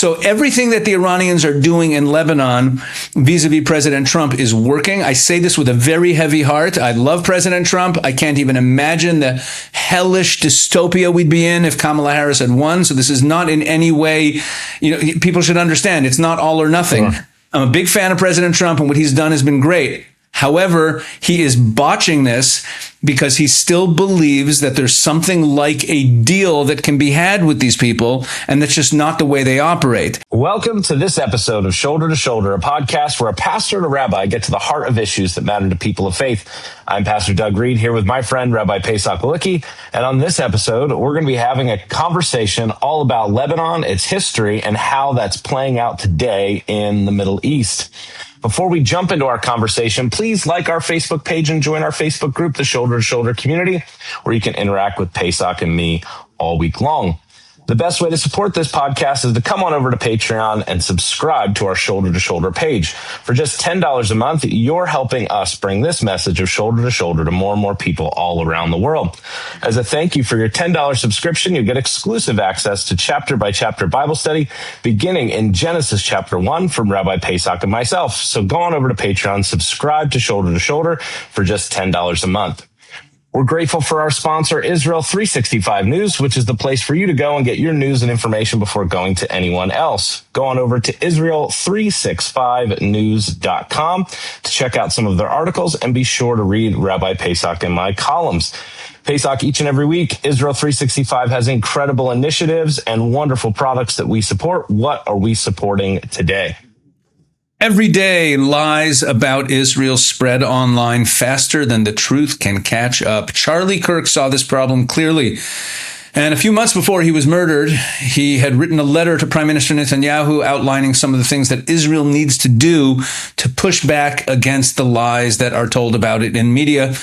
So everything that the Iranians are doing in Lebanon vis-a-vis President Trump is working. I say this with a very heavy heart. I love President Trump. I can't even imagine the hellish dystopia we'd be in if Kamala Harris had won. So this is not in any way, people should understand it's not all or nothing. Sure. I'm a big fan of President Trump, and what he's done has been great. However, he is botching this because he still believes that there's something like a deal that can be had with these people, and that's just not the way they operate. Welcome to this episode of Shoulder to Shoulder, a podcast where a pastor and a rabbi get to the heart of issues that matter to people of faith. I'm Pastor Doug Reed here with my friend, Rabbi Pesach Wolicki, and on this episode, we're going to be having a conversation all about Lebanon, its history, and how that's playing out today in the Middle East. Before we jump into our conversation, please like our Facebook page and join our Facebook group, the Shoulder to Shoulder Community, where you can interact with Pesach and me all week long. The best way to support this podcast is to come on over to Patreon and subscribe to our Shoulder to Shoulder page. For just $10 a month, you're helping us bring this message of shoulder to shoulder to more and more people all around the world. As a thank you for your $10 subscription, you get exclusive access to chapter by chapter Bible study beginning in Genesis chapter 1 from Rabbi Pesach and myself. So go on over to Patreon, subscribe to Shoulder to Shoulder for just $10 a month. We're grateful for our sponsor, Israel 365 News, which is the place for you to go and get your news and information before going to anyone else. Go on over to Israel365news.com to check out some of their articles and be sure to read Rabbi Pesach and my columns. Pesach, each and every week, Israel 365 has incredible initiatives and wonderful products that we support. What are we supporting today? Every day, lies about Israel spread online faster than the truth can catch up. Charlie Kirk saw this problem clearly. And a few months before he was murdered, he had written a letter to Prime Minister Netanyahu outlining some of the things that Israel needs to do to push back against the lies that are told about it in media.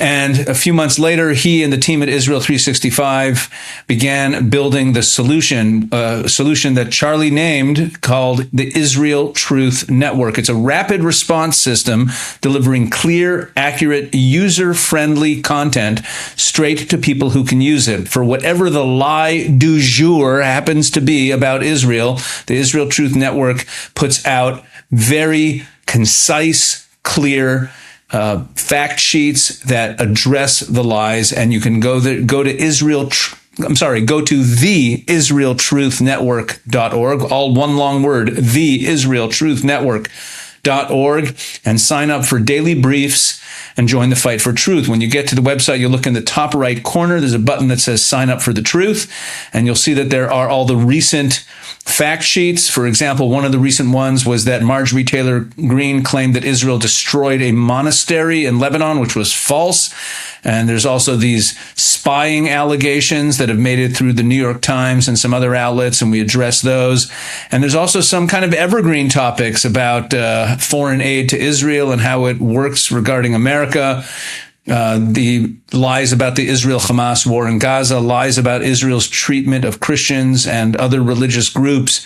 And a few months later, he and the team at Israel 365 began building the solution, a solution that Charlie named called the Israel Truth Network. It's a rapid response system delivering clear, accurate, user-friendly content straight to people who can use it. For whatever the lie du jour happens to be about Israel, the Israel Truth Network puts out very concise, clear fact sheets that address the lies, and you can go to the IsraelTruthNetwork.org, all one long word, the IsraelTruthNetwork.org, and sign up for daily briefs and join the fight for truth. When you get to the website, you look in the top right corner, there's a button that says sign up for the truth, and you'll see that there are all the recent fact sheets. For example, one of the recent ones was that Marjorie Taylor Greene claimed that Israel destroyed a monastery in Lebanon, which was false. And there's also these spying allegations that have made it through the New York Times and some other outlets, and we address those. And there's also some kind of evergreen topics about foreign aid to Israel and how it works regarding America. The lies about the Israel-Hamas war in Gaza, lies about Israel's treatment of Christians and other religious groups.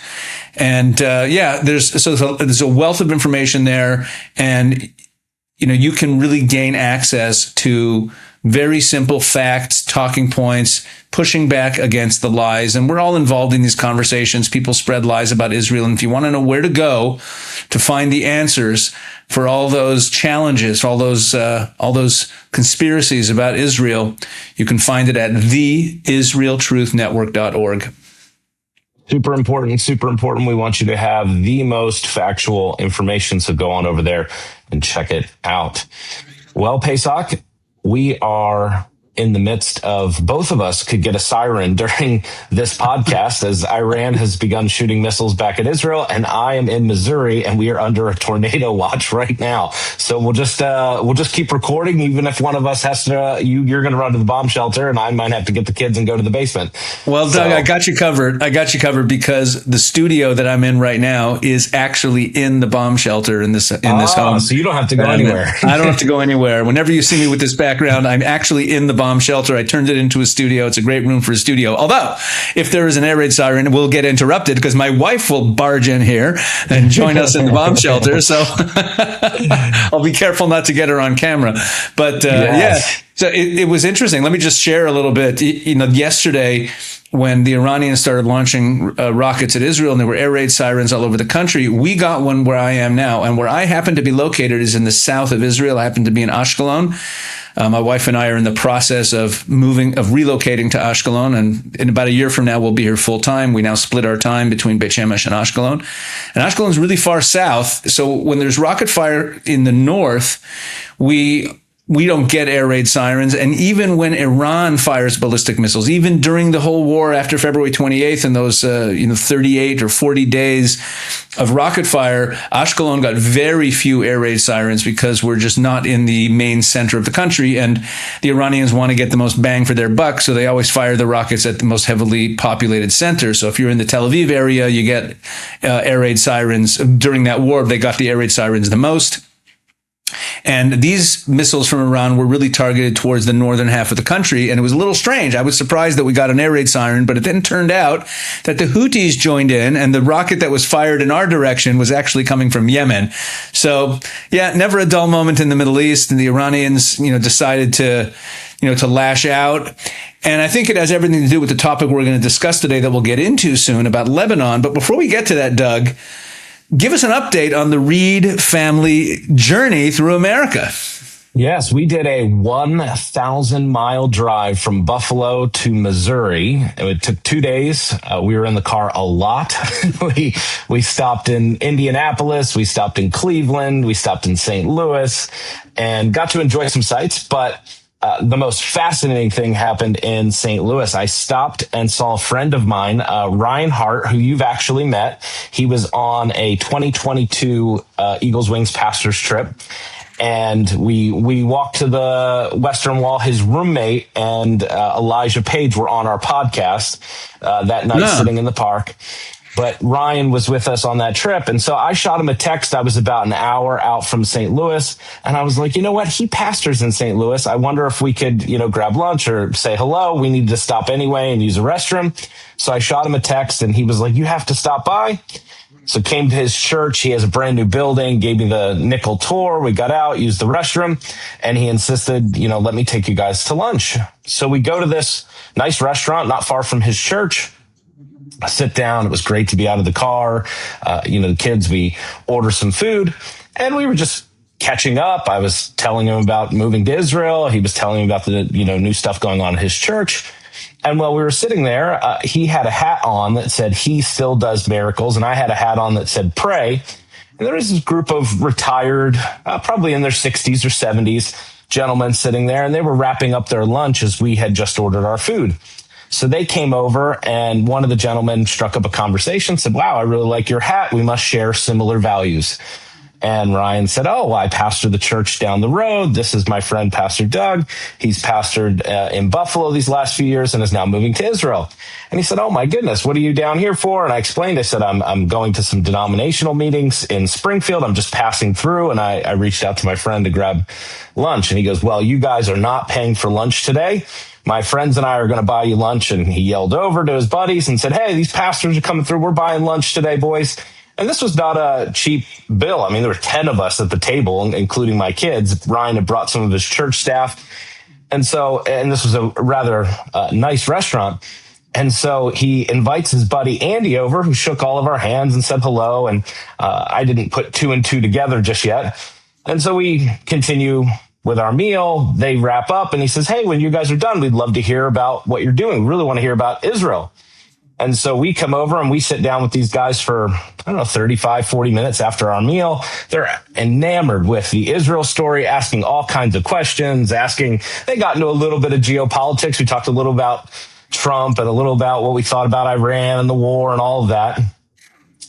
And there's a wealth of information there. And, you can really gain access to very simple facts, talking points, pushing back against the lies. And we're all involved in these conversations. People spread lies about Israel. And if you want to know where to go to find the answers for all those challenges, all those conspiracies about Israel, you can find it at theisraeltruthnetwork.org. Super important. We want you to have the most factual information. So go on over there and check it out. Well, Pesach, we are in the midst of, both of us could get a siren during this podcast as Iran has begun shooting missiles back at Israel, and I am in Missouri and we are under a tornado watch right now. So we'll just keep recording, even if one of us has to, you're going to run to the bomb shelter and I might have to get the kids and go to the basement. Well, Doug, I got you covered because the studio that I'm in right now is actually in the bomb shelter in this home. So you don't have to go anywhere. I don't have to go anywhere. Whenever you see me with this background, I'm actually in the bomb shelter. I turned it into a studio. It's a great room for a studio. Although, if there is an air raid siren, we'll get interrupted because my wife will barge in here and join us in the bomb shelter. So I'll be careful not to get her on camera. But yes. So it was interesting. Let me just share a little bit. Yesterday when the Iranians started launching rockets at Israel and there were air raid sirens all over the country, we got one where I am now. And where I happen to be located is in the south of Israel. I happen to be in Ashkelon. My wife and I are in the process of relocating to Ashkelon. And in about a year from now, we'll be here full time. We now split our time between Beit Shemesh and Ashkelon. And Ashkelon is really far south. So when there's rocket fire in the north, we don't get air raid sirens. And even when Iran fires ballistic missiles, even during the whole war after February 28th and those 38 or 40 days of rocket fire, Ashkelon got very few air raid sirens because we're just not in the main center of the country. And the Iranians want to get the most bang for their buck, so they always fire the rockets at the most heavily populated center. So if you're in the Tel Aviv area, you get air raid sirens. During that war, they got the air raid sirens the most. And these missiles from Iran were really targeted towards the northern half of the country. And it was a little strange. I was surprised that we got an air raid siren, but it then turned out that the Houthis joined in and the rocket that was fired in our direction was actually coming from Yemen. So yeah, never a dull moment in the Middle East. And the Iranians, decided to lash out. And I think it has everything to do with the topic we're going to discuss today that we'll get into soon about Lebanon. But before we get to that, Doug, give us an update on the Reed family journey through America. Yes, we did a 1,000-mile drive from Buffalo to Missouri. It took 2 days. We were in the car a lot. We stopped in Indianapolis. We stopped in Cleveland. We stopped in St. Louis and got to enjoy some sights. But the most fascinating thing happened in St. Louis. I stopped and saw a friend of mine, Ryan Hart, who you've actually met. He was on a 2022 Eagles Wings pastors trip. And we walked to the Western Wall. His roommate and Elijah Page were on our podcast that night, sitting in the park. But Ryan was with us on that trip. And so I shot him a text. I was about an hour out from St. Louis. And I was like, you know what? He pastors in St. Louis. I wonder if we could, grab lunch or say hello. We need to stop anyway and use a restroom. So I shot him a text and he was like, you have to stop by. So came to his church. He has a brand new building, gave me the nickel tour. We got out, used the restroom, and he insisted, let me take you guys to lunch. So we go to this nice restaurant not far from his church. I sit down. It was great to be out of the car. The kids, we order some food and we were just catching up. I was telling him about moving to Israel. He was telling me about the, new stuff going on in his church. And while we were sitting there, he had a hat on that said he still does miracles. And I had a hat on that said pray. And there was this group of retired, probably in their 60s or 70s gentlemen sitting there, and they were wrapping up their lunch as we had just ordered our food. So they came over and one of the gentlemen struck up a conversation, said, wow, I really like your hat. We must share similar values. And Ryan said, oh, well, I pastor the church down the road. This is my friend, Pastor Doug. He's pastored in Buffalo these last few years and is now moving to Israel. And he said, oh, my goodness, what are you down here for? And I explained, I said, I'm going to some denominational meetings in Springfield. I'm just passing through. And I reached out to my friend to grab lunch. And he goes, well, you guys are not paying for lunch today. My friends and I are going to buy you lunch. And he yelled over to his buddies and said, hey, these pastors are coming through. We're buying lunch today, boys. And this was not a cheap bill. I mean, there were 10 of us at the table, including my kids. Ryan had brought some of his church staff. And this was a rather nice restaurant. And so he invites his buddy Andy over, who shook all of our hands and said hello. And I didn't put two and two together just yet. And so we continue with our meal. They wrap up and he says, hey, when you guys are done, we'd love to hear about what you're doing. We really want to hear about Israel. And so we come over and we sit down with these guys for, 35, 40 minutes after our meal. They're enamored with the Israel story, asking all kinds of questions, they got into a little bit of geopolitics. We talked a little about Trump and a little about what we thought about Iran and the war and all of that.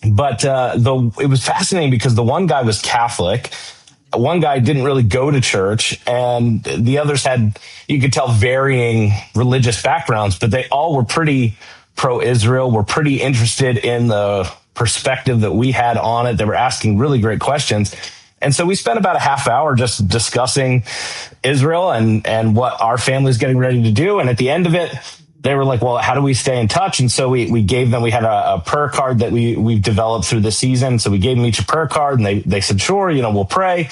But it was fascinating because the one guy was Catholic. One guy didn't really go to church, and the others had, you could tell, varying religious backgrounds, but they all were pretty pro-Israel, were pretty interested in the perspective that we had on it. They were asking really great questions. And so we spent about a half hour just discussing Israel and what our family's getting ready to do. And at the end of it, they were like, well, how do we stay in touch? And so we gave them, we had a prayer card that we've developed through the season. So we gave them each a prayer card and they said, sure, we'll pray.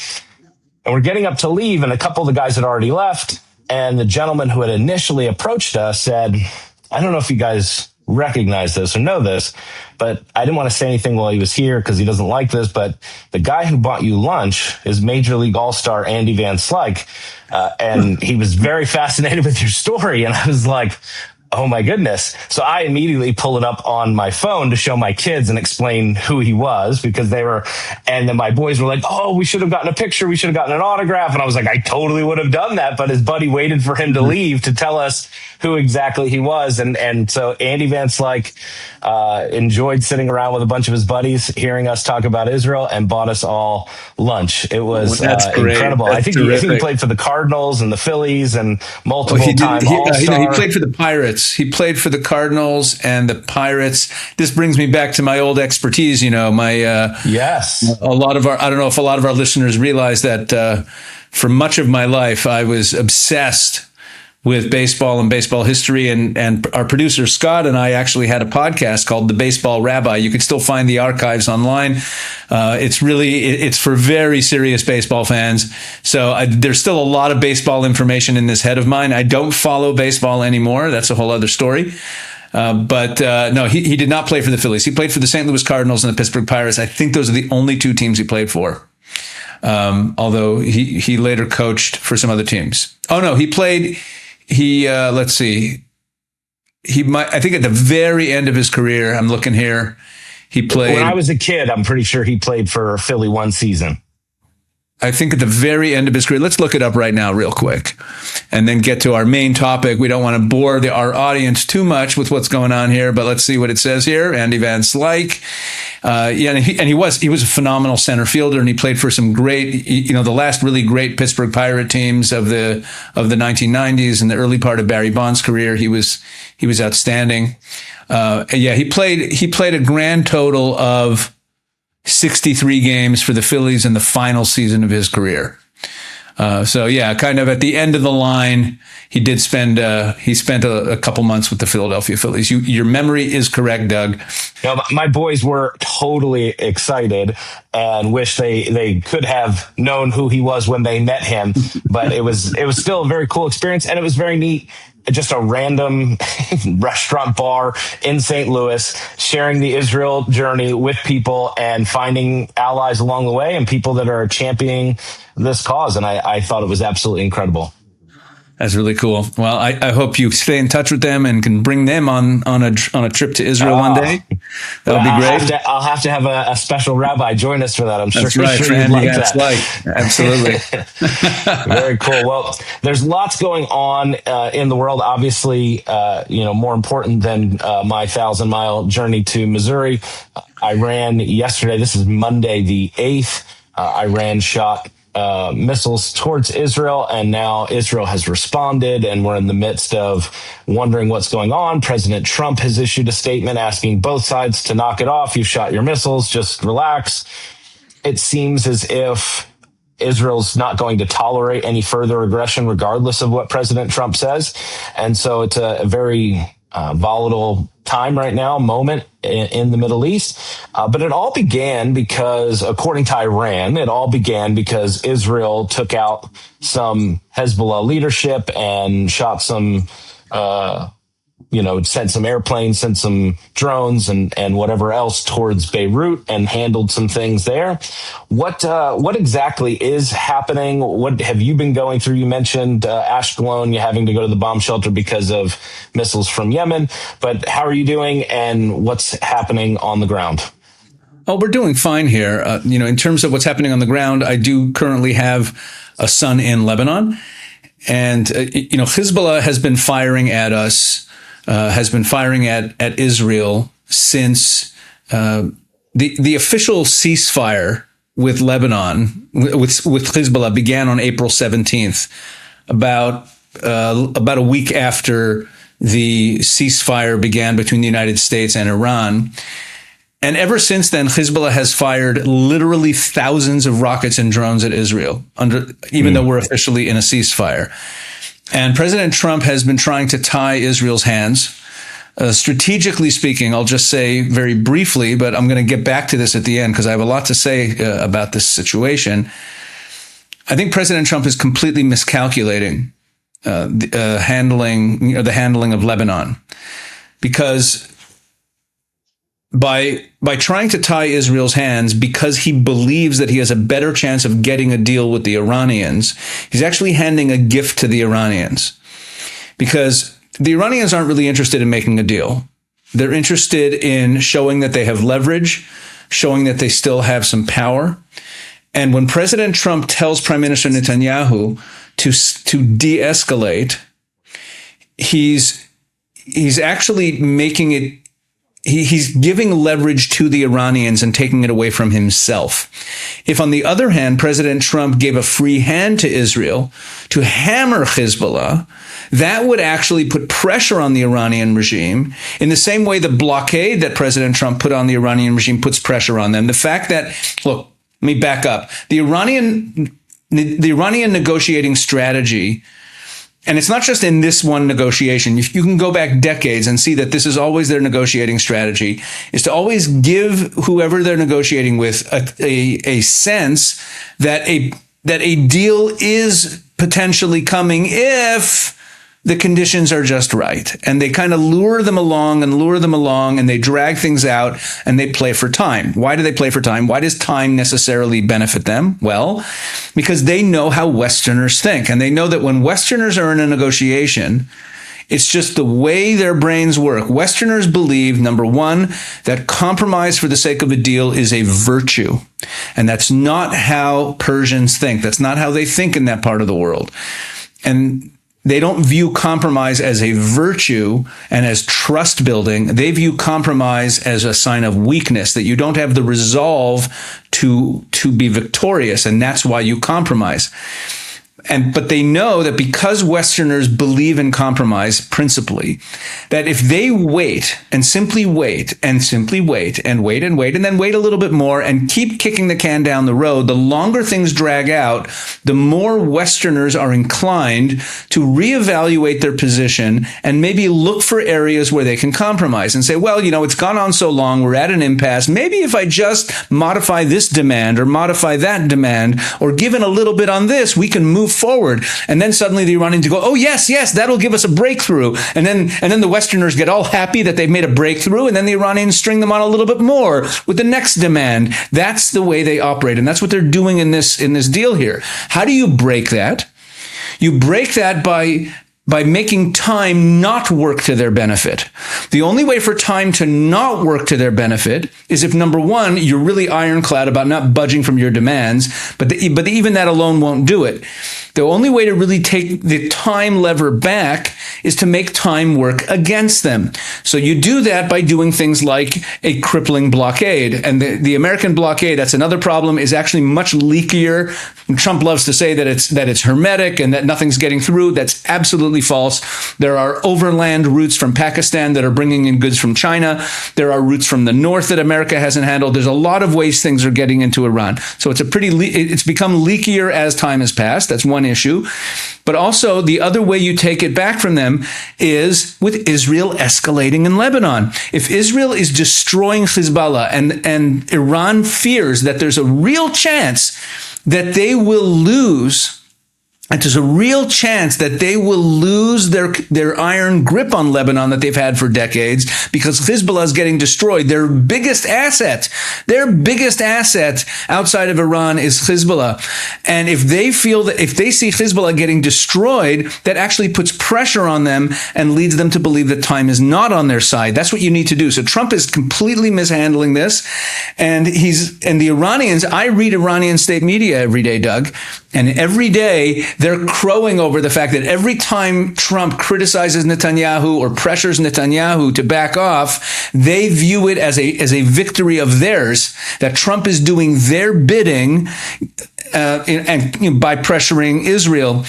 And we're getting up to leave. And a couple of the guys had already left. And the gentleman who had initially approached us said, I don't know if you guys recognize this or know this, but I didn't want to say anything while he was here because he doesn't like this. But the guy who bought you lunch is Major League All-Star Andy Van Slyke. And he was very fascinated with your story. And I was like, oh my goodness. So I immediately pull it up on my phone to show my kids and explain who he was, because and then my boys were like, oh, we should have gotten a picture. We should have gotten an autograph. And I was like, I totally would have done that. But his buddy waited for him to leave to tell us who exactly he was. And so Andy Van Slyke enjoyed sitting around with a bunch of his buddies, hearing us talk about Israel, and bought us all lunch. It was incredible. I think he played for the Cardinals and the Phillies and multiple-time All-Star. He played for the Pirates. He played for the Cardinals and the Pirates. This brings me back to my old expertise. Yes. I don't know if a lot of our listeners realize that for much of my life, I was obsessed with baseball and baseball history. And our producer, Scott, and I actually had a podcast called The Baseball Rabbi. You can still find the archives online. It's for very serious baseball fans. So there's still a lot of baseball information in this head of mine. I don't follow baseball anymore. That's a whole other story. But no, he did not play for the Phillies. He played for the St. Louis Cardinals and the Pittsburgh Pirates. I think those are the only two teams he played for. Although he later coached for some other teams. Oh no, let's see. I think at the very end of his career, I'm looking here, he played. When I was a kid, I'm pretty sure he played for Philly one season. I think at the very end of his career. Let's look it up right now real quick and then get to our main topic. We don't want to bore our audience too much with what's going on here, but let's see what it says here. Andy Van Slyke. He was a phenomenal center fielder, and he played for some great, the last really great Pittsburgh Pirate teams of the 1990s and the early part of Barry Bonds' career. He was outstanding. He played a grand total of 63 games for the Phillies in the final season of his career. Kind of at the end of the line, he spent a couple months with the Philadelphia Phillies. Your memory is correct, Doug. My boys were totally excited and wish they could have known who he was when they met him, but it was still a very cool experience, and it was very neat. Just a random restaurant bar in St. Louis, sharing the Israel journey with people and finding allies along the way and people that are championing this cause. And I thought it was absolutely incredible. That's really cool. Well, I hope you stay in touch with them and can bring them on a trip to Israel one day. That would be great. I'll have to have a special rabbi join us for that. I'm That's sure right, you'd like that. Absolutely. Very cool. Well, there's lots going on in the world. Obviously, more important than my 1,000-mile journey to Missouri. Iran yesterday. This is Monday the 8th. Iran shot missiles towards Israel, and now Israel has responded, and we're in the midst of wondering what's going on. President Trump has issued a statement asking both sides to knock it off. You've shot your missiles, just relax. It seems as if Israel's not going to tolerate any further aggression, regardless of what President Trump says. And so it's a very volatile time right now, moment in the Middle East. But it all began because, according to Iran, Israel took out some Hezbollah leadership and shot some, sent some airplanes, sent some drones and whatever else towards Beirut and handled some things there. What exactly is happening? What have you been going through? You mentioned Ashkelon, you having to go to the bomb shelter because of missiles from Yemen. But how are you doing, and what's happening on the ground? Oh, we're doing fine here. In terms of what's happening on the ground, I do currently have a son in Lebanon, and Hezbollah has been firing at us. Has been firing at Israel since the official ceasefire with Lebanon, with Hezbollah, began on April 17th, about a week after the ceasefire began between the United States and Iran. And ever since then, Hezbollah has fired literally thousands of rockets and drones at Israel, even though we're officially in a ceasefire. And President Trump has been trying to tie Israel's hands. Strategically speaking, I'll just say very briefly, but I'm going to get back to this at the end because I have a lot to say about this situation. I think President Trump is completely miscalculating the handling of Lebanon. because by trying to tie Israel's hands, because he believes that he has a better chance of getting a deal with the Iranians, he's actually handing a gift to the Iranians. Because the Iranians aren't really interested in making a deal. They're interested in showing that they have leverage, showing that they still have some power. And when President Trump tells Prime Minister Netanyahu to de-escalate, he's actually making it, he's giving leverage to the Iranians and taking it away from himself. If, on the other hand, President Trump gave a free hand to Israel to hammer Hezbollah, that would actually put pressure on the Iranian regime in the same way the blockade that President Trump put on the Iranian regime puts pressure on them. The fact that, look, let me back up. The Iranian negotiating strategy, and it's not just in this one negotiation. You can go back decades and see that this is always their negotiating strategy, is to always give whoever they're negotiating with a sense that a deal is potentially coming if the conditions are just right. And they kind of lure them along, and they drag things out, and they play for time. Why do they play for time? Why does time necessarily benefit them? Well, because they know how Westerners think. And they know that when Westerners are in a negotiation, it's just the way their brains work. Westerners believe, number one, that compromise for the sake of a deal is a virtue. And that's not how Persians think. That's not how they think in that part of the world. And they don't view compromise as a virtue and as trust building. They view compromise as a sign of weakness, that you don't have the resolve to be victorious, and that's why you compromise. But they know that because Westerners believe in compromise principally, that if they wait and simply wait and simply wait and wait and wait and then wait a little bit more and keep kicking the can down the road, the longer things drag out, the more Westerners are inclined to reevaluate their position and maybe look for areas where they can compromise and say, well, it's gone on so long, we're at an impasse. Maybe if I just modify this demand or modify that demand or give in a little bit on this, we can move forward. And then suddenly the Iranians go, oh, yes, that'll give us a breakthrough. And then the Westerners get all happy that they've made a breakthrough. And then the Iranians string them on a little bit more with the next demand. That's the way they operate. And that's what they're doing in this deal here. How do you break that? You break that by making time not work to their benefit. The only way for time to not work to their benefit is if, number one, you're really ironclad about not budging from your demands, but even that alone won't do it. The only way to really take the time lever back is to make time work against them. So you do that by doing things like a crippling blockade. And the American blockade, that's another problem, is actually much leakier. And Trump loves to say that it's hermetic and that nothing's getting through. That's absolutely false. There are overland routes from Pakistan that are bringing in goods from China. There are routes from the north that America hasn't handled. There's a lot of ways things are getting into Iran. So it's become leakier as time has passed. That's one issue. But also the other way you take it back from them is with Israel escalating in Lebanon. If Israel is destroying Hezbollah and Iran fears that there's a real chance that they will lose, and there's a real chance that they will lose their iron grip on Lebanon that they've had for decades because Hezbollah is getting destroyed. Their biggest asset outside of Iran is Hezbollah. And if they see Hezbollah getting destroyed, that actually puts pressure on them and leads them to believe that time is not on their side. That's what you need to do. So Trump is completely mishandling this. And the Iranians, I read Iranian state media every day, Doug, and every day they're crowing over the fact that every time Trump criticizes Netanyahu or pressures Netanyahu to back off, they view it as a victory of theirs, that Trump is doing their bidding by pressuring Israel.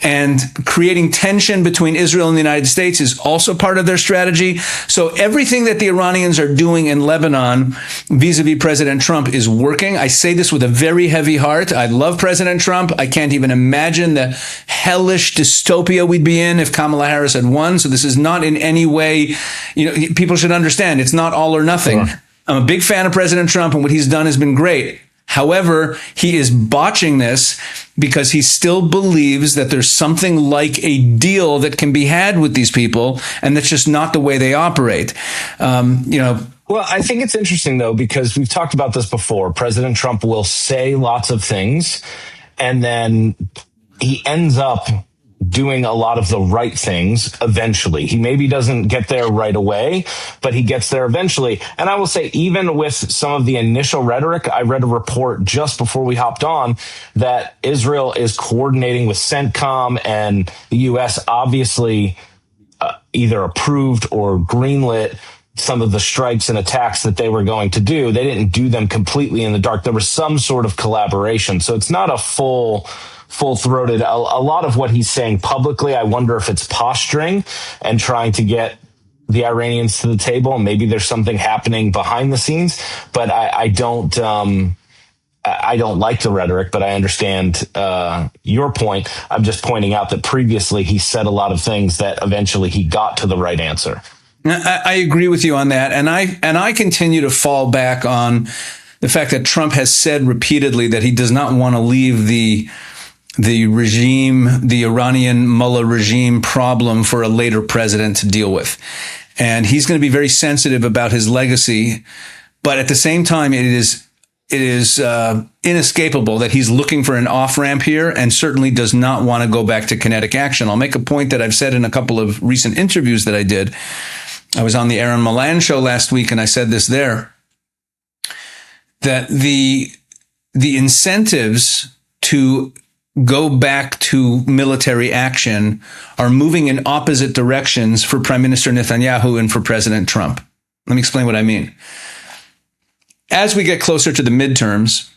And creating tension between Israel and the United States is also part of their strategy. So everything that the Iranians are doing in Lebanon vis-a-vis President Trump is working. I say this with a very heavy heart. I love President Trump. I can't even imagine the hellish dystopia we'd be in if Kamala Harris had won. So this is not in any way, people should understand, it's not all or nothing. Sure. I'm a big fan of President Trump, and what he's done has been great. However, he is botching this because he still believes that there's something like a deal that can be had with these people, and that's just not the way they operate. Well, I think it's interesting, though, because we've talked about this before. President Trump will say lots of things, and then he ends up doing a lot of the right things eventually. He maybe doesn't get there right away, but he gets there eventually. And I will say, even with some of the initial rhetoric, I read a report just before we hopped on that Israel is coordinating with CENTCOM, and the U.S. obviously either approved or greenlit some of the strikes and attacks that they were going to do. They didn't do them completely in the dark. There was some sort of collaboration. So it's not a full-throated. A lot of what he's saying publicly, I wonder if it's posturing and trying to get the Iranians to the table. And maybe there's something happening behind the scenes, but I don't like the rhetoric, but I understand your point. I'm just pointing out that previously he said a lot of things that eventually he got to the right answer. I agree with you on that. And I continue to fall back on the fact that Trump has said repeatedly that he does not want to leave the regime, the Iranian mullah regime problem for a later president to deal with. And he's going to be very sensitive about his legacy. But at the same time, it is inescapable that he's looking for an off-ramp here and certainly does not want to go back to kinetic action. I'll make a point that I've said in a couple of recent interviews that I did. I was on the Aaron Milan show last week, and I said this there, that the incentives to go back to military action are moving in opposite directions for Prime Minister Netanyahu and for President Trump. Let me explain what I mean. As we get closer to the midterms,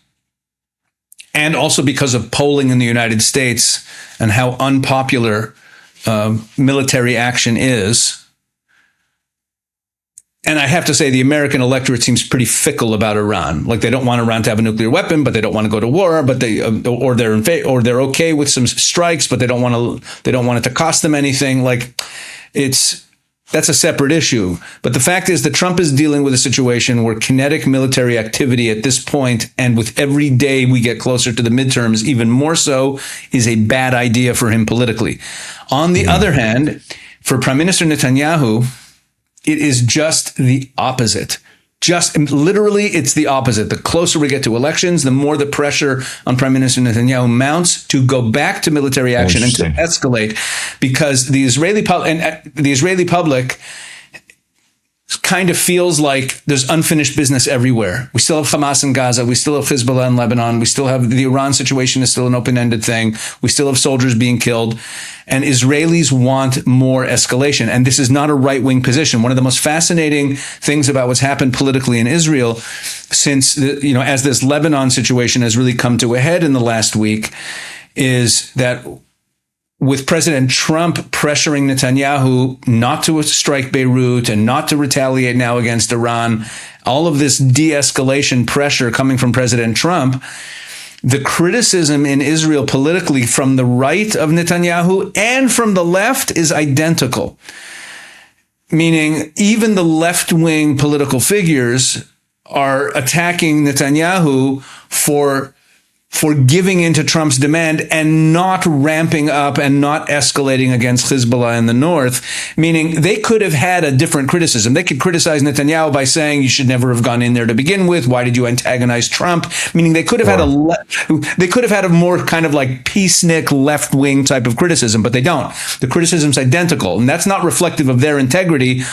and also because of polling in the United States and how unpopular military action is, and I have to say, the American electorate seems pretty fickle about Iran. Like, they don't want Iran to have a nuclear weapon, but they don't want to go to war. But they're okay with some strikes, but they don't want it to cost them anything. Like, that's a separate issue. But the fact is that Trump is dealing with a situation where kinetic military activity at this point, and with every day we get closer to the midterms, even more so, is a bad idea for him politically. On the other hand, for Prime Minister Netanyahu, it is just the opposite. Just literally, it's the opposite. The closer we get to elections, the more the pressure on Prime Minister Netanyahu mounts to go back to military action and to escalate, because the Israeli public kind of feels like there's unfinished business everywhere. We still have Hamas in Gaza. We still have Hezbollah in Lebanon. We still have the Iran situation is still an open-ended thing. We still have soldiers being killed. And Israelis want more escalation. And this is not a right-wing position. One of the most fascinating things about what's happened politically in Israel since, as this Lebanon situation has really come to a head in the last week, is that with President Trump pressuring Netanyahu not to strike Beirut and not to retaliate now against Iran, all of this de-escalation pressure coming from President Trump, the criticism in Israel politically from the right of Netanyahu and from the left is identical. Meaning, even the left-wing political figures are attacking Netanyahu for giving into Trump's demand and not ramping up and not escalating against Hezbollah in the north, meaning they could have had a different criticism. They could criticize Netanyahu by saying, you should never have gone in there to begin with. Why did you antagonize Trump? Meaning they could have had a more kind of like peacenik left-wing type of criticism, but they don't. The criticism's identical, and that's not reflective of their integrity,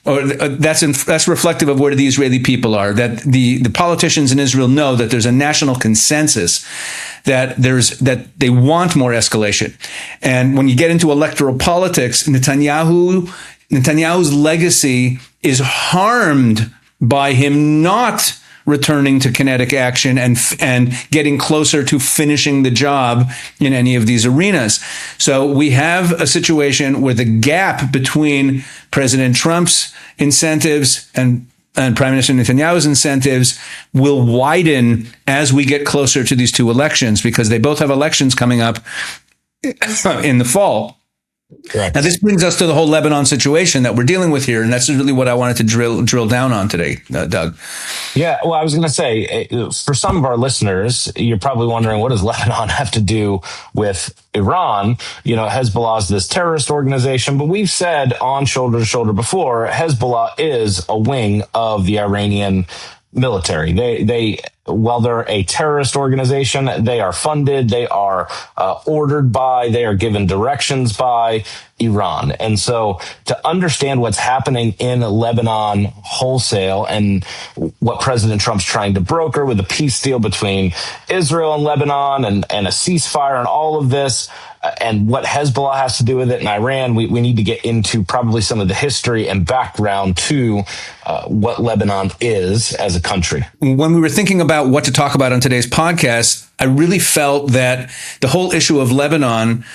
or that's reflective of where the Israeli people are, that the politicians in Israel know that there's a national consensus that they want more escalation. And when you get into electoral politics, Netanyahu's legacy is harmed by him not returning to kinetic action and getting closer to finishing the job in any of these arenas. So we have a situation where the gap between President Trump's incentives and Prime Minister Netanyahu's incentives will widen as we get closer to these two elections, because they both have elections coming up in the fall. Correct. Now, this brings us to the whole Lebanon situation that we're dealing with here, and that's really what I wanted to drill down on today, Doug. Yeah, well, I was going to say, for some of our listeners, you're probably wondering, what does Lebanon have to do with Iran? You know, Hezbollah is this terrorist organization, but we've said on Shoulder to Shoulder before, Hezbollah is a wing of the Iranian military. While they're a terrorist organization, they are funded, they are ordered by, they are given directions by Iran. And so to understand what's happening in Lebanon wholesale and what President Trump's trying to broker with a peace deal between Israel and Lebanon and a ceasefire and all of this, and what Hezbollah has to do with it in Iran, we need to get into probably some of the history and background to what Lebanon is as a country. When we were thinking about what to talk about on today's podcast, I really felt that the whole issue of Lebanon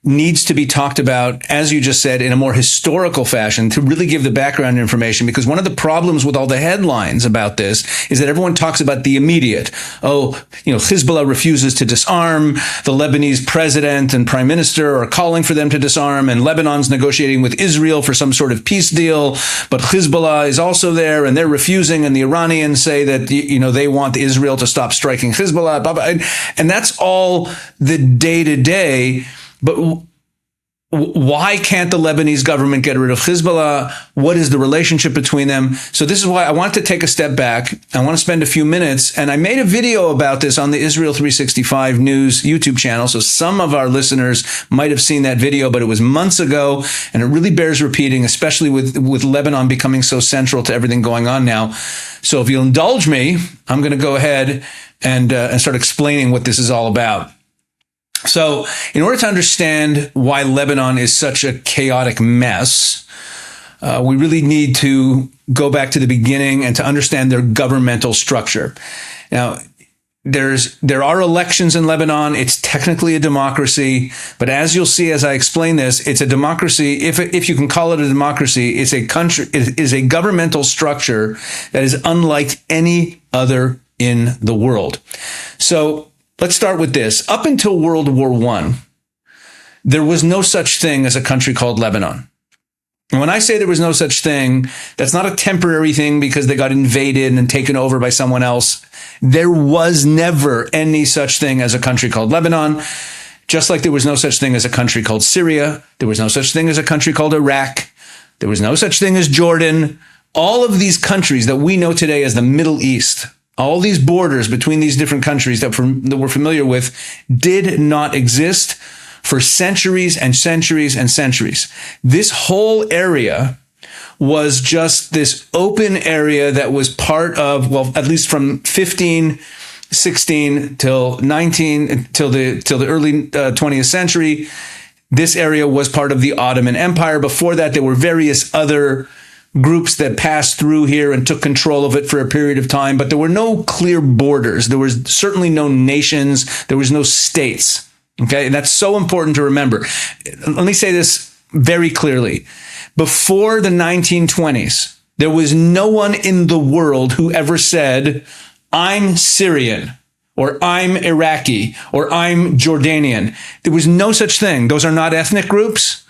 needs to be talked about, as you just said, in a more historical fashion to really give the background information. Because one of the problems with all the headlines about this is that everyone talks about the immediate. Oh, Hezbollah refuses to disarm. The Lebanese president and prime minister are calling for them to disarm, and Lebanon's negotiating with Israel for some sort of peace deal. But Hezbollah is also there, and they're refusing. And the Iranians say that they want Israel to stop striking Hezbollah. Blah, blah, and that's all the day to day. But why can't the Lebanese government get rid of Hezbollah? What is the relationship between them? So this is why I want to take a step back. I want to spend a few minutes. And I made a video about this on the Israel 365 News YouTube channel. So some of our listeners might have seen that video, but it was months ago. And it really bears repeating, especially with Lebanon becoming so central to everything going on now. So if you'll indulge me, I'm going to go ahead and start explaining what this is all about. So in order to understand why Lebanon is such a chaotic mess, we really need to go back to the beginning and to understand their governmental structure. Now, there are elections in Lebanon. It's technically a democracy, but as you'll see as I explain this, it's a democracy. If you can call it a democracy, it's a country. It is a governmental structure that is unlike any other in the world. So let's start with this. Up until World War I, there was no such thing as a country called Lebanon. And when I say there was no such thing, that's not a temporary thing because they got invaded and taken over by someone else. There was never any such thing as a country called Lebanon, just like there was no such thing as a country called Syria. There was no such thing as a country called Iraq. There was no such thing as Jordan. All of these countries that we know today as the Middle East, all these borders between these different countries that we're familiar with did not exist for centuries and centuries and centuries. This whole area was just this open area that was part of, well, at least from 1516 till the early 20th century, this area was part of the Ottoman Empire. Before that, there were various other groups that passed through here and took control of it for a period of time, but there were no clear borders. There was certainly no nations. There was no states. Okay, and that's so important to remember. Let me say this very clearly. Before the 1920s, there was no one in the world who ever said, I'm Syrian, or I'm Iraqi, or I'm Jordanian. There was no such thing. Those are not ethnic groups.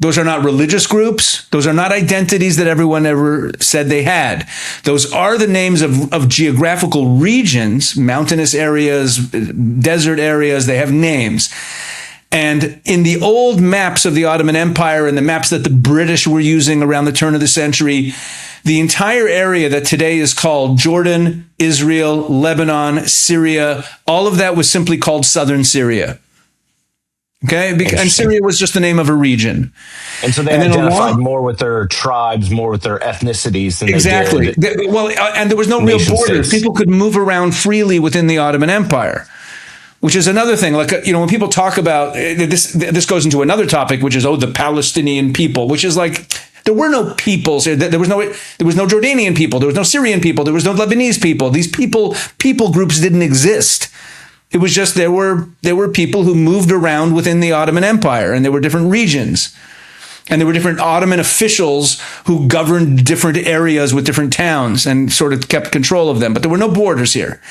Those are not religious groups. Those are not identities that everyone ever said they had. Those are the names of geographical regions, mountainous areas, desert areas. They have names. And in the old maps of the Ottoman Empire and the maps that the British were using around the turn of the century, the entire area that today is called Jordan, Israel, Lebanon, Syria, all of that was simply called Southern Syria. Okay, and Syria was just the name of a region. And so they identified more with their tribes, more with their ethnicities than exactly. they did. Well, and there was no real borders. People could move around freely within the Ottoman Empire, which is another thing. Like, when people talk about this goes into another topic, which is, the Palestinian people, which is like, there were no peoples. There was no Jordanian people. There was no Syrian people. There was no Lebanese people. These people groups didn't exist. It was just there were people who moved around within the Ottoman Empire, and there were different regions. And there were different Ottoman officials who governed different areas with different towns and sort of kept control of them. But there were no borders here.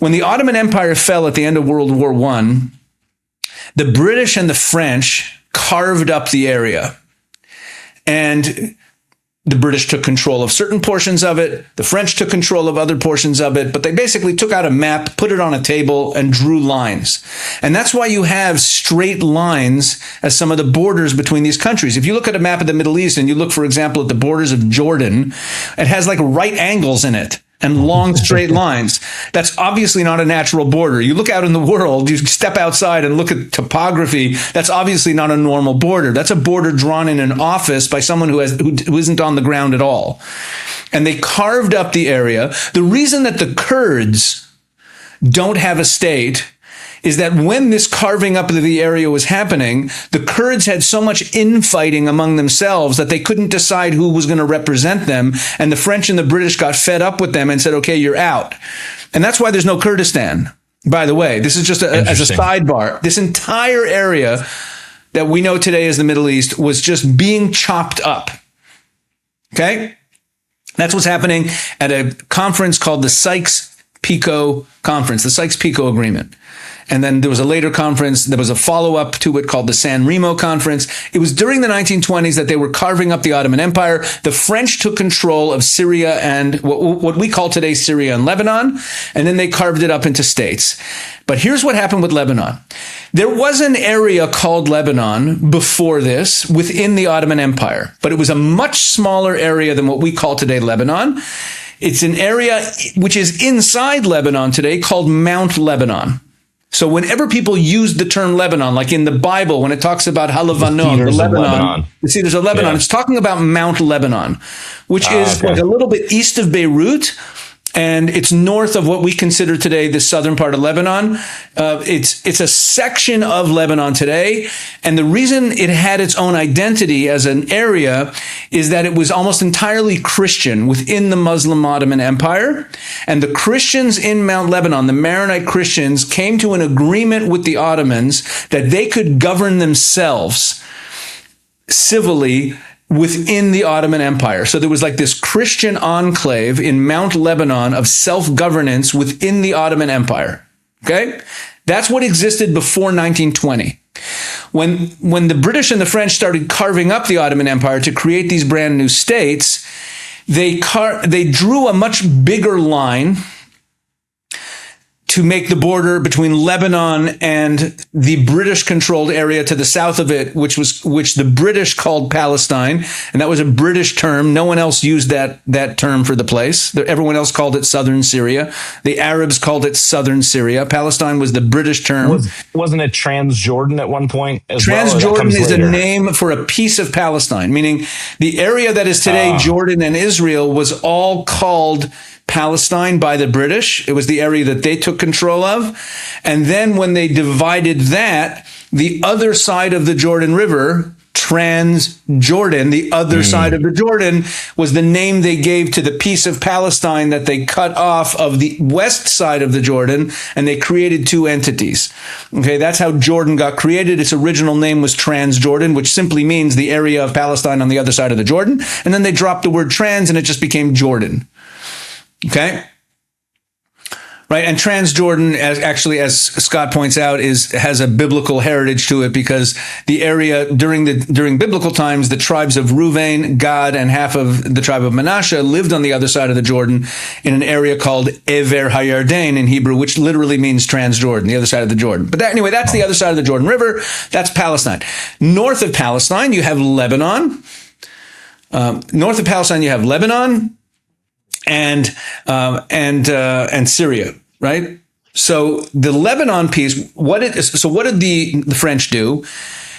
When the Ottoman Empire fell at the end of World War I, the British and the French carved up the area. And the British took control of certain portions of it. The French took control of other portions of it. But they basically took out a map, put it on a table, and drew lines. And that's why you have straight lines as some of the borders between these countries. If you look at a map of the Middle East and you look, for example, at the borders of Jordan, it has like right angles in it and long straight lines. That's obviously not a natural border. You look out in the world, you step outside and look at topography, that's obviously not a normal border. That's a border drawn in an office by someone who isn't on the ground at all. And they carved up the area. The reason that the Kurds don't have a state is that when this carving up of the area was happening, the Kurds had so much infighting among themselves that they couldn't decide who was going to represent them. And the French and the British got fed up with them and said, okay, you're out. And that's why there's no Kurdistan, by the way. This is just as a sidebar. This entire area that we know today as the Middle East was just being chopped up. Okay? That's what's happening at a conference called the Sykes-Picot Conference, the Sykes-Picot Agreement. And then there was a later conference. There was a follow-up to it called the San Remo Conference. It was during the 1920s that they were carving up the Ottoman Empire. The French took control of Syria and what we call today Syria and Lebanon, and then they carved it up into states. But here's what happened with Lebanon. There was an area called Lebanon before this within the Ottoman Empire, but it was a much smaller area than what we call today Lebanon. It's an area which is inside Lebanon today called Mount Lebanon. So whenever people use the term Lebanon, like in the Bible, when it talks about Halavanon, the Lebanon, the cedars of Lebanon, it's talking about Mount Lebanon, which is like a little bit east of Beirut. And it's north of what we consider today the southern part of Lebanon. It's a section of Lebanon today. And the reason it had its own identity as an area is that it was almost entirely Christian within the Muslim Ottoman Empire. And the Christians in Mount Lebanon, the Maronite Christians, came to an agreement with the Ottomans that they could govern themselves civilly within the Ottoman Empire. So there was like this Christian enclave in Mount Lebanon of self-governance within the Ottoman Empire. Okay? That's what existed before 1920. When the British and the French started carving up the Ottoman Empire to create these brand new states, they drew a much bigger line to make the border between Lebanon and the British-controlled area to the south of it, which the British called Palestine, and that was a British term. No one else used that term for the place. Everyone else called it Southern Syria. The Arabs called it Southern Syria. Palestine was the British term. Wasn't it Transjordan at one point as well? Transjordan is a name for a piece of Palestine, meaning the area that is today Jordan and Israel was all called Palestine by the British. It was the area that they took control of. And then when they divided that, the other side of the Jordan River, Transjordan, the other side of the Jordan, was the name they gave to the piece of Palestine that they cut off of the west side of the Jordan, and they created two entities. Okay, that's how Jordan got created. Its original name was Transjordan, which simply means the area of Palestine on the other side of the Jordan. And then they dropped the word trans, and it just became Jordan. Okay? Right? And Transjordan, as Scott points out, has a biblical heritage to it, because the area during biblical times, the tribes of Reuven, Gad, and half of the tribe of Manasseh lived on the other side of the Jordan in an area called Ever HaYarden in Hebrew, which literally means Transjordan, the other side of the Jordan. But anyway, that's the other side of the Jordan River. That's Palestine. North of Palestine, you have Lebanon. North of Palestine, you have Lebanon and Syria, right? So the Lebanon piece, what did the French do?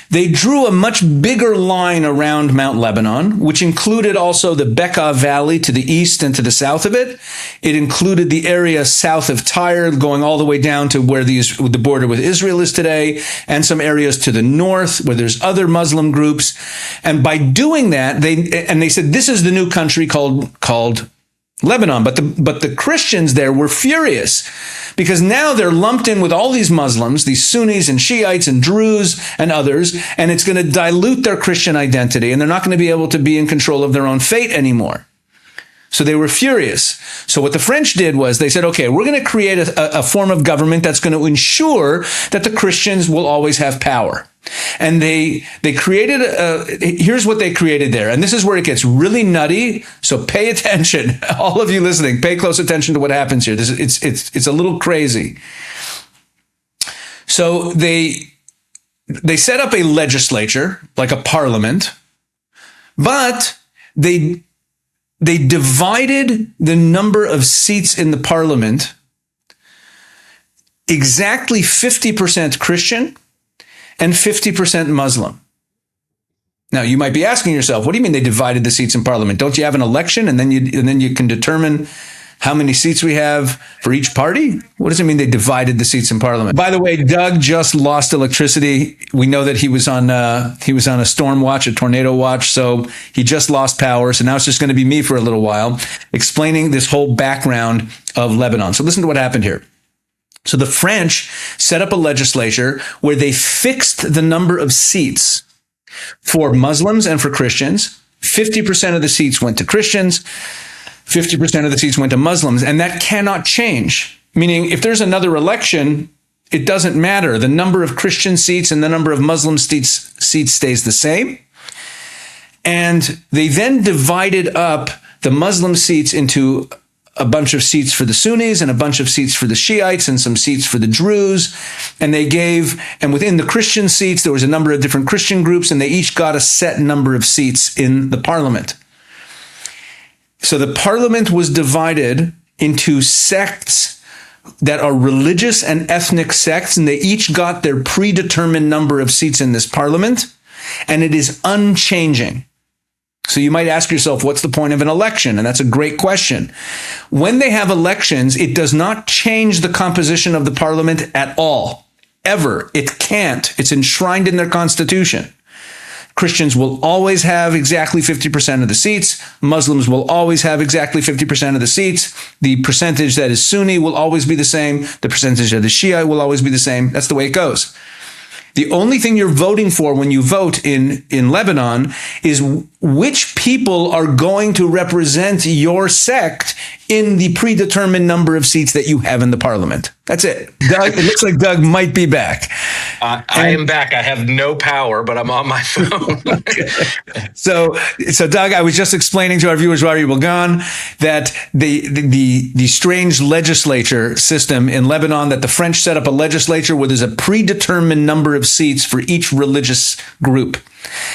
They drew a much bigger line around Mount Lebanon, which included also the Bekaa Valley to the east and to the south of it. It included the area south of Tyre, going all the way down to where the border with Israel is today, and some areas to the north where there's other Muslim groups. And by doing that, they said this is the new country called Lebanon. But the Christians there were furious, because now they're lumped in with all these Muslims, these Sunnis and Shiites and Druze and others, and it's going to dilute their Christian identity, and they're not going to be able to be in control of their own fate anymore. So they were furious. So what the French did was they said, okay, we're going to create a form of government that's going to ensure that the Christians will always have power. And they created here's what they created there. And this is where it gets really nutty. So pay attention. All of you listening, pay close attention to what happens here. It's a little crazy. So they set up a legislature, like a parliament, but they divided the number of seats in the parliament exactly 50% Christian and 50% Muslim. Now, you might be asking yourself, what do you mean they divided the seats in parliament? Don't you have an election and then you can determine how many seats we have for each party? What does it mean they divided the seats in parliament? By the way, Doug just lost electricity. We know that he was on a storm watch, a tornado watch, so he just lost power. So now it's just going to be me for a little while explaining this whole background of Lebanon. So listen to what happened here. So the French set up a legislature where they fixed the number of seats for Muslims and for Christians. 50% of the seats went to Christians, 50% of the seats went to Muslims, and that cannot change. Meaning, if there's another election, it doesn't matter. The number of Christian seats and the number of Muslim seats stays the same. And they then divided up the Muslim seats into a bunch of seats for the Sunnis and a bunch of seats for the Shiites and some seats for the Druze. And within the Christian seats, there was a number of different Christian groups, and they each got a set number of seats in the parliament. So the parliament was divided into sects that are religious and ethnic sects, and they each got their predetermined number of seats in this parliament, and it is unchanging. So you might ask yourself, what's the point of an election? And that's a great question. When they have elections, it does not change the composition of the parliament at all. Ever. It can't. It's enshrined in their constitution. Christians will always have exactly 50% of the seats. Muslims will always have exactly 50% of the seats. The percentage that is Sunni will always be the same. The percentage that is Shia will always be the same. That's the way it goes. The only thing you're voting for when you vote in Lebanon is which people are going to represent your sect in the predetermined number of seats that you have in the parliament. That's it. Doug, it looks like Doug might be back. I am back. I have no power, but I'm on my phone. So Doug, I was just explaining to our viewers while you were gone that the strange legislature system in Lebanon, that the French set up a legislature where there's a predetermined number of seats for each religious group,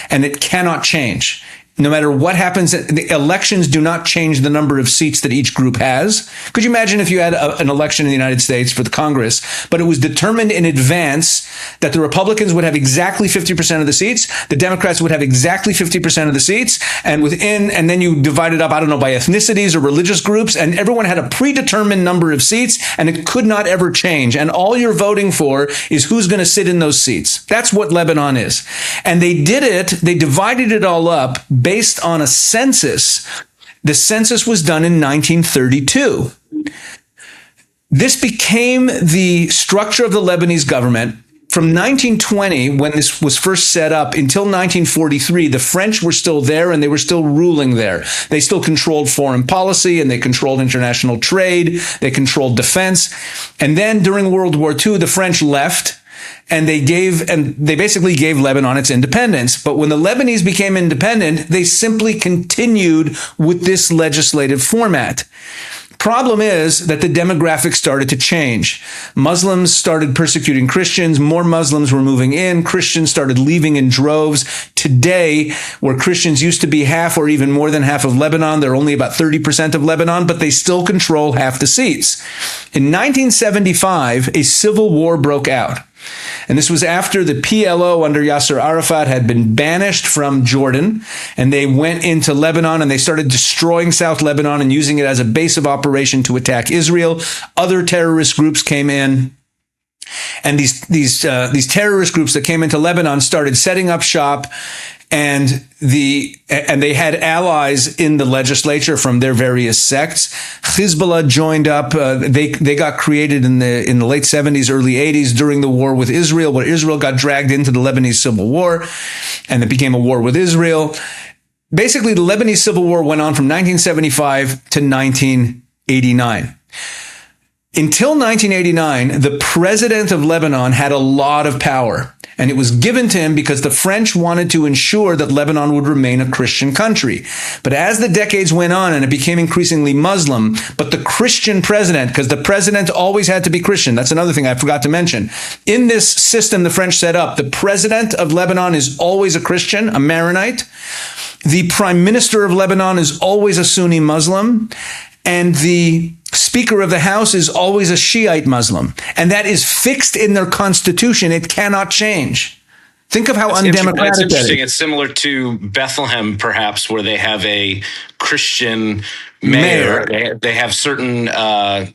and it cannot change. No matter what happens, the elections do not change the number of seats that each group has. Could you imagine if you had an election in the United States for the Congress, but it was determined in advance that the Republicans would have exactly 50% of the seats, the Democrats would have exactly 50% of the seats, and then you divide it up, I don't know, by ethnicities or religious groups, and everyone had a predetermined number of seats, and it could not ever change. And all you're voting for is who's going to sit in those seats. That's what Lebanon is. And they divided it all up based on a census. The census was done in 1932. This became the structure of the Lebanese government. From 1920, when this was first set up, until 1943, the French were still there and they were still ruling there. They still controlled foreign policy and they controlled international trade. They controlled defense. And then during World War II, the French left. And they basically gave Lebanon its independence. But when the Lebanese became independent, they simply continued with this legislative format. Problem is that the demographics started to change. Muslims started persecuting Christians. More Muslims were moving in. Christians started leaving in droves. Today, where Christians used to be half or even more than half of Lebanon, they're only about 30% of Lebanon, but they still control half the seats. In 1975, a civil war broke out. And this was after the PLO under Yasser Arafat had been banished from Jordan, and they went into Lebanon and they started destroying South Lebanon and using it as a base of operation to attack Israel. Other terrorist groups came in. And these terrorist groups that came into Lebanon started setting up shop, and they had allies in the legislature from their various sects. Hezbollah joined up. They got created in the late 70s, early 80s during the war with Israel, where Israel got dragged into the Lebanese civil war, and it became a war with Israel. Basically, the Lebanese civil war went on from 1975 to 1989. Until 1989, the president of Lebanon had a lot of power. And it was given to him because the French wanted to ensure that Lebanon would remain a Christian country. But as the decades went on and it became increasingly Muslim, but the Christian president, because the president always had to be Christian. That's another thing I forgot to mention. In this system the French set up, the president of Lebanon is always a Christian, a Maronite. The prime minister of Lebanon is always a Sunni Muslim. And the Speaker of the House is always a Shiite Muslim. And that is fixed in their constitution. It cannot change. Think of how undemocratic it's interesting. that is. It's similar to Bethlehem, perhaps, where they have a Christian mayor. They have certain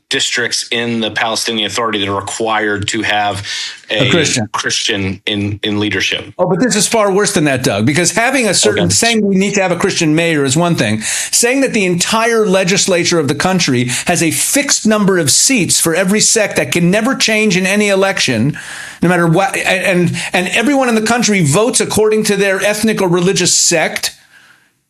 districts in the Palestinian Authority that are required to have a Christian in leadership. Oh, but this is far worse than that, Doug, because having a certain, saying we need to have a Christian mayor is one thing. Saying that the entire legislature of the country has a fixed number of seats for every sect that can never change in any election, no matter what, and everyone in the country votes according to their ethnic or religious sect.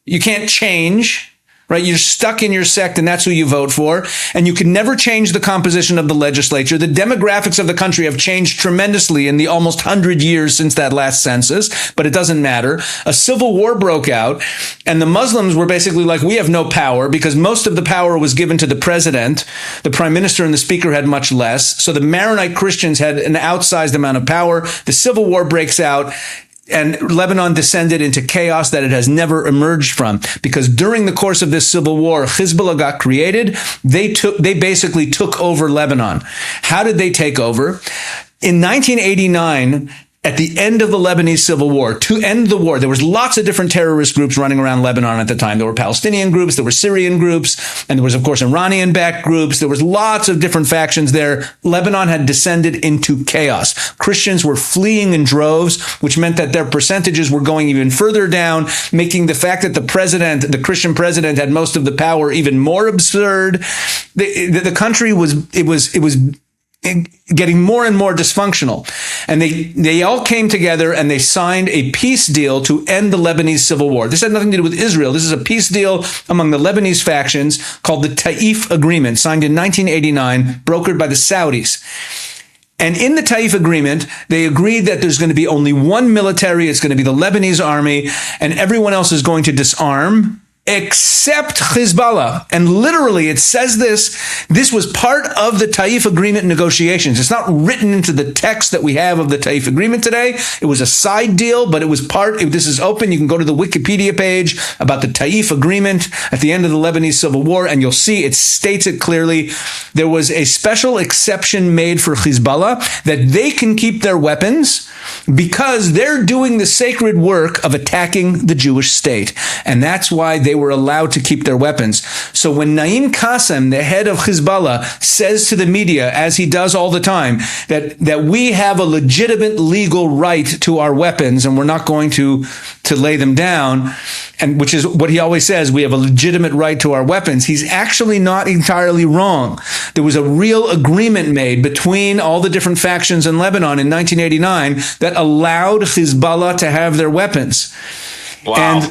You can't change. Right? You're stuck in your sect and that's who you vote for. And you can never change the composition of the legislature. The demographics of the country have changed tremendously in the almost 100 years since that last census, but it doesn't matter. A civil war broke out and the Muslims were basically like, we have no power because most of the power was given to the president. The prime minister and the speaker had much less. So the Maronite Christians had an outsized amount of power. The civil war breaks out. And Lebanon descended into chaos that it has never emerged from, because during the course of this civil war, Hezbollah got created. They basically took over Lebanon. How did they take over? In 1989, at the end of the Lebanese civil war, to end the war, there was lots of different terrorist groups running around Lebanon at the time. There were Palestinian groups, there were Syrian groups, and there was, of course, Iranian-backed groups. There was lots of different factions there. Lebanon had descended into chaos. Christians were fleeing in droves, which meant that their percentages were going even further down, making the fact that the Christian president had most of the power even more absurd. The country was getting more and more dysfunctional. And they all came together and they signed a peace deal to end the Lebanese civil war. This had nothing to do with Israel. This is a peace deal among the Lebanese factions called the Taif Agreement, signed in 1989, brokered by the Saudis. And in the Taif Agreement, they agreed that there's going to be only one military. It's going to be the Lebanese army, and everyone else is going to disarm, except Hezbollah. And literally it says this was part of the Taif Agreement negotiations. It's not written into the text that we have of the Taif Agreement today. It was a side deal, but it was this is open. You can go to the Wikipedia page about the Taif Agreement at the end of the Lebanese Civil War, and you'll see it states it clearly. There was a special exception made for Hezbollah that they can keep their weapons because they're doing the sacred work of attacking the Jewish state. And that's why they were allowed to keep their weapons. So when Naim Qassem, the head of Hezbollah, says to the media, as he does all the time, that we have a legitimate legal right to our weapons and we're not going to lay them down, and which is what he always says, we have a legitimate right to our weapons, he's actually not entirely wrong. There was a real agreement made between all the different factions in Lebanon in 1989 that allowed Hezbollah to have their weapons. Wow.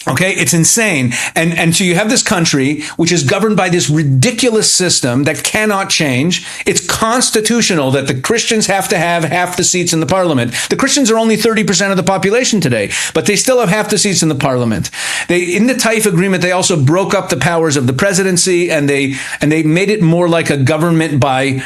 Okay, it's insane. And so you have this country which is governed by this ridiculous system that cannot change. It's constitutional that the Christians have to have half the seats in the parliament. The Christians are only 30% of the population today, but they still have half the seats in the parliament. In the Taif Agreement, they also broke up the powers of the presidency, and they made it more like a government by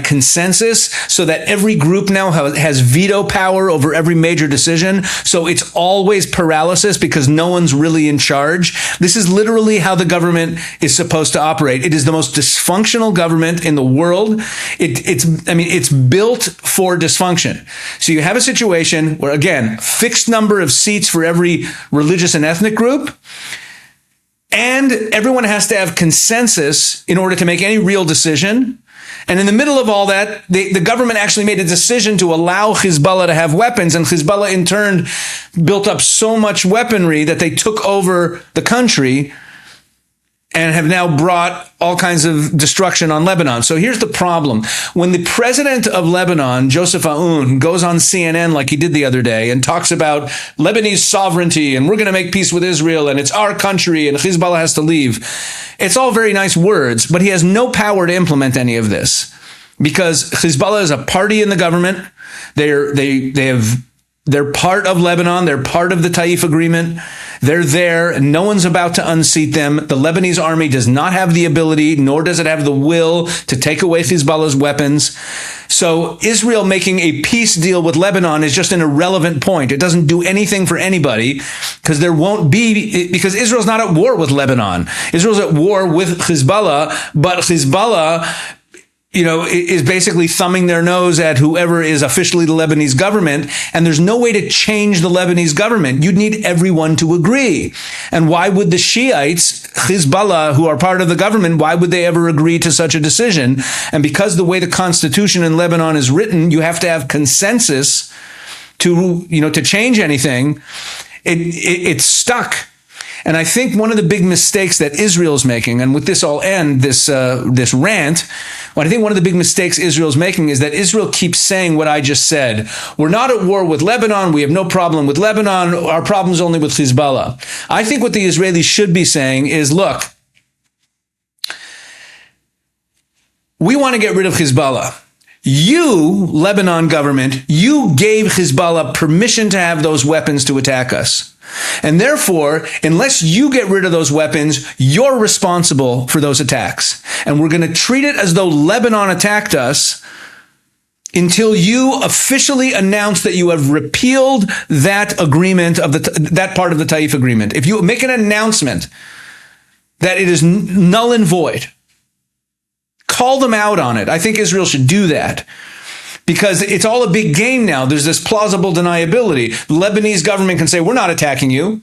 consensus, so that every group now has veto power over every major decision. So it's always paralysis because no one's really in charge. This is literally how the government is supposed to operate. It is the most dysfunctional government in the world. It's built for dysfunction. So you have a situation where, again, fixed number of seats for every religious and ethnic group, and everyone has to have consensus in order to make any real decision. And in the middle of all that, the government actually made a decision to allow Hezbollah to have weapons, and Hezbollah in turn built up so much weaponry that they took over the country and have now brought all kinds of destruction on Lebanon. So here's the problem. When the president of Lebanon, Joseph Aoun, goes on CNN like he did the other day and talks about Lebanese sovereignty and we're going to make peace with Israel and it's our country and Hezbollah has to leave, it's all very nice words, but he has no power to implement any of this. because Hezbollah is a party in the government. They're part of Lebanon. They're part of the Taif agreement. They're there, and no one's about to unseat them. The Lebanese army does not have the ability, nor does it have the will to take away Hezbollah's weapons. So Israel making a peace deal with Lebanon is just an irrelevant point. It doesn't do anything for anybody because because Israel's not at war with Lebanon. Israel's at war with Hezbollah, but Hezbollah is basically thumbing their nose at whoever is officially the Lebanese government, and there's no way to change the Lebanese government. You'd need everyone to agree. And why would the Shiites, Hezbollah, who are part of the government, why would they ever agree to such a decision? And because the way the constitution in Lebanon is written, you have to have consensus to change anything. It's stuck. And I think one of the big mistakes that Israel's making, and with this I'll end this rant, I think one of the big mistakes Israel's making is that Israel keeps saying what I just said. We're not at war with Lebanon. We have no problem with Lebanon. Our problem's only with Hezbollah. I think what the Israelis should be saying is, look, we want to get rid of Hezbollah. You, Lebanon government, you gave Hezbollah permission to have those weapons to attack us. And therefore, unless you get rid of those weapons, you're responsible for those attacks. And we're going to treat it as though Lebanon attacked us until you officially announce that you have repealed that agreement that part of the Taif agreement. If you make an announcement that it is null and void, call them out on it. I think Israel should do that. Because it's all a big game now. There's this plausible deniability. The Lebanese government can say, we're not attacking you.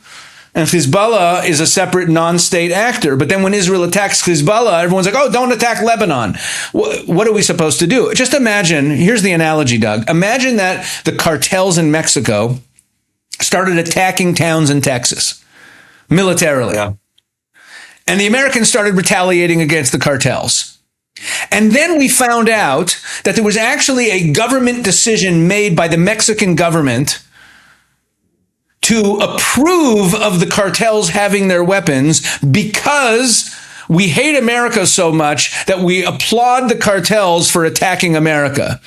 And Hezbollah is a separate non-state actor. But then when Israel attacks Hezbollah, everyone's like, oh, don't attack Lebanon. What are we supposed to do? Just imagine, here's the analogy, Doug. Imagine that the cartels in Mexico started attacking towns in Texas militarily. Yeah. And the Americans started retaliating against the cartels. And then we found out that there was actually a government decision made by the Mexican government to approve of the cartels having their weapons because we hate America so much that we applaud the cartels for attacking America.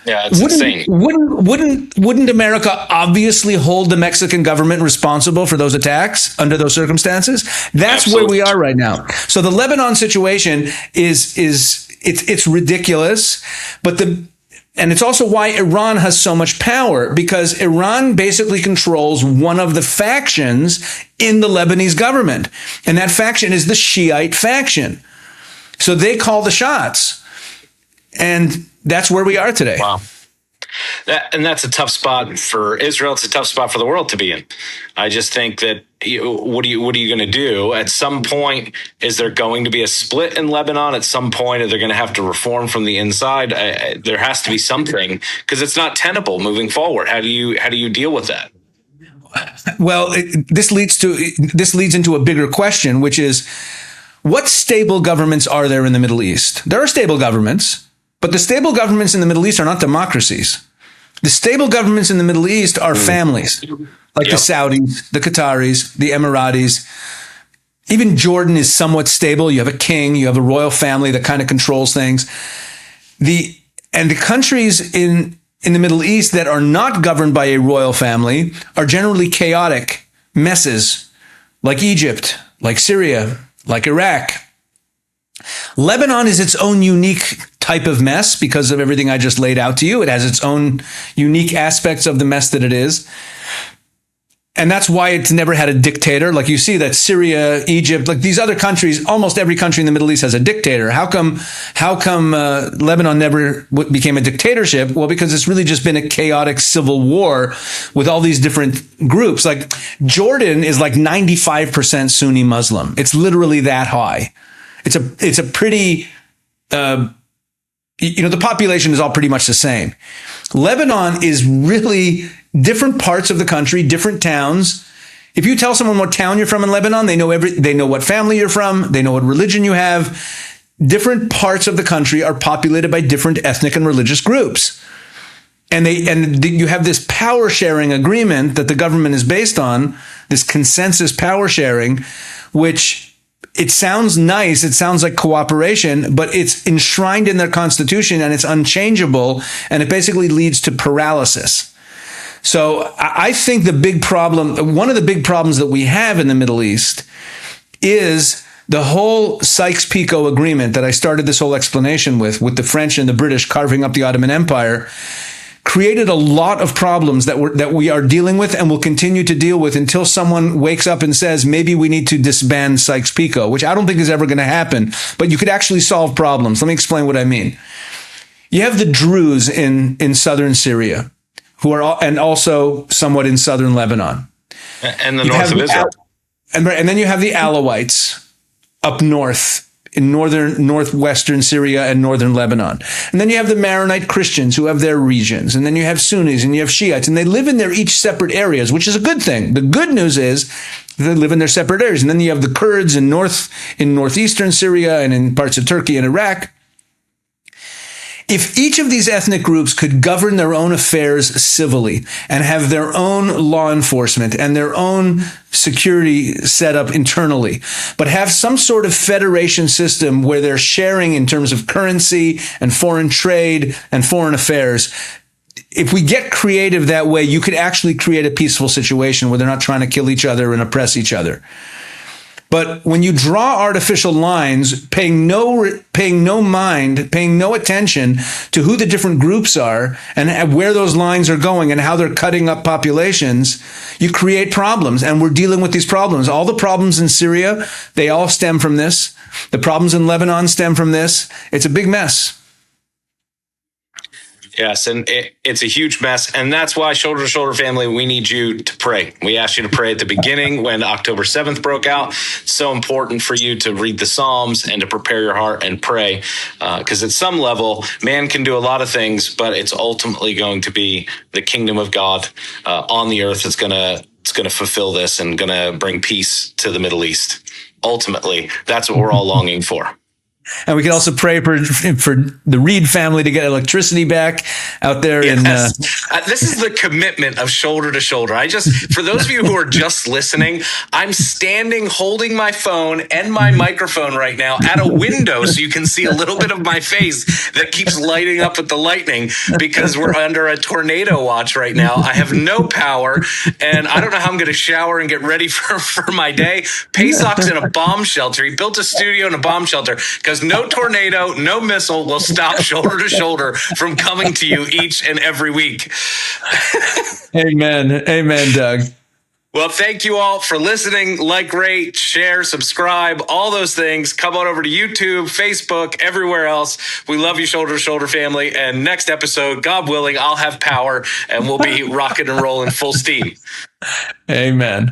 Yeah, it's insane. Wouldn't America obviously hold the Mexican government responsible for those attacks under those circumstances? That's Absolutely. Where we are right now. So the Lebanon situation it's ridiculous, and it's also why Iran has so much power, because Iran basically controls one of the factions in the Lebanese government, and that faction is the Shiite faction. So they call the shots, and that's where we are today. Wow. That's a tough spot for Israel. It's a tough spot for the world to be in. I just think that what are you going to do? At some point, is there going to be a split in Lebanon? At some point, are they going to have to reform from the inside? There has to be something, because it's not tenable moving forward. How do you deal with that? Well, this leads into a bigger question, which is, what stable governments are there in the Middle East? There are stable governments. But the stable governments in the Middle East are not democracies. The stable governments in the Middle East are families, like the Saudis, the Qataris, the Emiratis. Even Jordan is somewhat stable. You have a king, you have a royal family that kind of controls things. The countries in the Middle East that are not governed by a royal family are generally chaotic messes, like Egypt, like Syria, like Iraq. Lebanon is its own unique type of mess because of everything I just laid out to you. It has its own unique aspects of the mess that it is. And that's why it's never had a dictator. Like you see that Syria, Egypt, like these other countries, almost every country in the Middle East has a dictator. How come Lebanon never became a dictatorship? Well, because it's really just been a chaotic civil war with all these different groups. Like Jordan is like 95% Sunni Muslim. It's literally that high. It's a pretty, the population is all pretty much the same. Lebanon is really different parts of the country, different towns. If you tell someone what town you're from in Lebanon, they know what family you're from, they know what religion you have. Different parts of the country are populated by different ethnic and religious groups. And you have this power sharing agreement that the government is based on, this consensus power sharing, which it sounds nice. It sounds like cooperation, but it's enshrined in their constitution and it's unchangeable. And it basically leads to paralysis. So I think one of the big problems that we have in the Middle East is the whole Sykes-Picot agreement that I started this whole explanation with the French and the British carving up the Ottoman Empire, created a lot of problems that we are dealing with and will continue to deal with until someone wakes up and says, maybe we need to disband Sykes-Picot, which I don't think is ever going to happen, but you could actually solve problems. Let me explain what I mean. You have the Druze in southern Syria, who are, and also somewhat in southern Lebanon. And the north of Israel. And then you have the Alawites up north in northwestern Syria and northern Lebanon. And then you have the Maronite Christians who have their regions. And then you have Sunnis and you have Shiites, and they live in their each separate areas, which is a good thing. The good news is they live in their separate areas. And then you have the Kurds in northeastern Syria and in parts of Turkey and Iraq. If each of these ethnic groups could govern their own affairs civilly and have their own law enforcement and their own security set up internally, but have some sort of federation system where they're sharing in terms of currency and foreign trade and foreign affairs, if we get creative that way, you could actually create a peaceful situation where they're not trying to kill each other and oppress each other. But when you draw artificial lines, paying no attention to who the different groups are and where those lines are going and how they're cutting up populations, you create problems. And we're dealing with these problems. All the problems in Syria, they all stem from this. The problems in Lebanon stem from this. It's a big mess. Yes, and it's a huge mess. And that's why, Shoulder to Shoulder family, we need you to pray. We asked you to pray at the beginning when October 7th broke out. It's so important for you to read the Psalms and to prepare your heart and pray. Because at some level, man can do a lot of things, but it's ultimately going to be the kingdom of God on the earth that's going to fulfill this and going to bring peace to the Middle East. Ultimately, that's what we're all longing for. And we can also pray for the Reed family to get electricity back out there. Yes. This is the commitment of Shoulder to Shoulder. For those of you who are just listening, I'm standing holding my phone and my microphone right now at a window so you can see a little bit of my face that keeps lighting up with the lightning because we're under a tornado watch right now. I have no power and I don't know how I'm going to shower and get ready for my day. Pesach's in a bomb shelter. He built a studio in a bomb shelter because no tornado, no missile will stop Shoulder to Shoulder from coming to you each and every week. Amen. Amen, Doug. Well, thank you all for listening. Like, rate, share, subscribe, all those things. Come on over to YouTube, Facebook, everywhere else. We love you, Shoulder to Shoulder family. And next episode, God willing, I'll have power and we'll be rocking and rolling full steam. Amen.